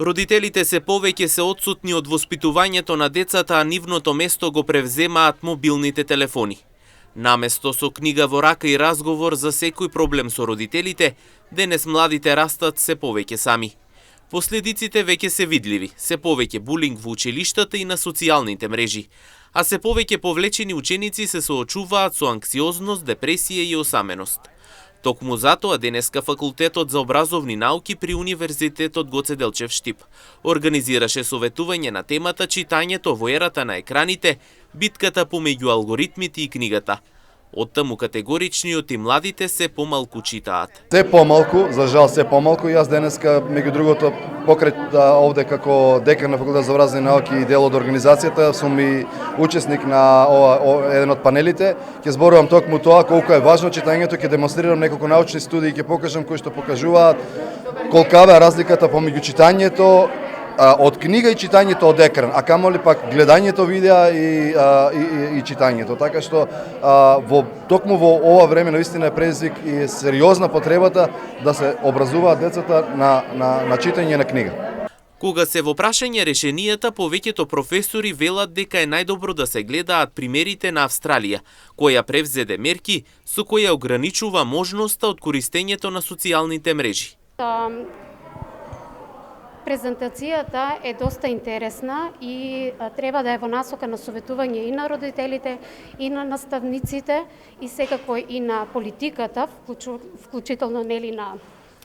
Родителите се повеќе се отсутни од воспитувањето на децата, а нивното место го превземаат мобилните телефони. Наместо со книга во рака и разговор за секој проблем со родителите, денес младите растат се повеќе сами. Последиците веќе се видливи, се повеќе булинг во училиштата и на социјалните мрежи, а се повеќе повлечени ученици се соочуваат со анксиозност, депресија и осаменост. Токму затоа денеска Факултетот за образовни науки при Универзитетот Гоце Делчев Штип организираше советување на темата читањето во ерата на екраните, битката помеѓу алгоритмите и книгата. Оттаму категоричниот и младите се помалку читаат. Се помалку, за жал се помалку. Јас денеска, меѓу другото, покрај овде како декан на Факултет за образовни науки и дел од организацијата, сум и учесник на еден од панелите. Ќе зборувам токму тоа колку е важно читањето, ќе демонстрирам неколку научни студии, ќе покажам кои што покажуваат колкава е разликата помеѓу читањето од книга и читањето од екран, а камоли пак гледањето видеа и читањето. Така што токму во ова време наистина е предизвик и сериозна потребата да се образуваат децата на читање на книга. Кога се во прашање решенијата, повеќето професори велат дека е најдобро да се гледаат примерите на Австралија, која превзеде мерки со која ограничува можноста од користењето на социјалните мрежи. Презентацијата е доста интересна и треба да е во насока на советување и на родителите, и на наставниците, и секако и на политиката, вклучително нели на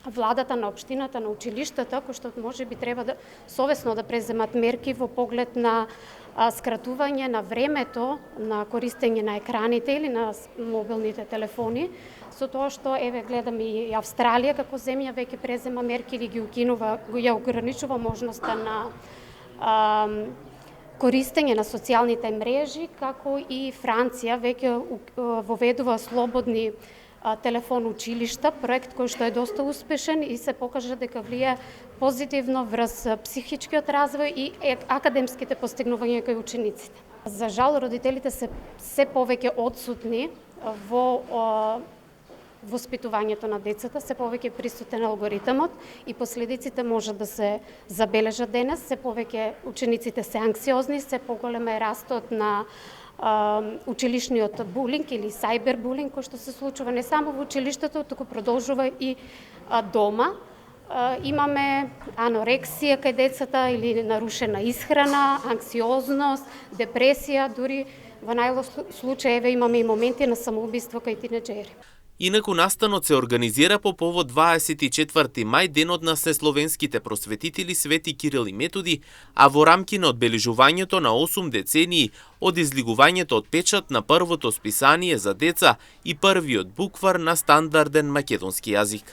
владата, на општината, на училиштата, кои што можеби треба да совесно да преземат мерки во поглед на скратување на времето на користење на екраните или на мобилните телефони, со тоа што еве гледам и Австралија како земја веќе презема мерки или ги укинува, ја ограничува можноста на користење на социјалните мрежи, како и Франција веќе воведува слободни телефон училишта, проект кој што е доста успешен и се покажа дека влие позитивно врз психичкиот развој и академските постигнувања кај учениците. За жал, родителите се повеќе отсутни во воспитувањето на децата, се повеќе присутен алгоритмот и последиците можат да се забележат денес, се повеќе учениците се анксиозни, се поголем е растот на училишниот булинг или сајбербулинг кој што се случува не само во училиштето, туку продолжува и дома. Имаме анорексија кај децата или нарушена исхрана, анксиозност, депресија, дури во најлош случај имаме и моменти на самоубиство кај тинеџери. Инаку настанот се организира по повод 24 мај, денот на сесловенските просветители Свети Кирил и Методи, а во рамки на одбележувањето на 8 децении од излигувањето од печат на првото списание за деца и првиот буквар на стандарден македонски јазик.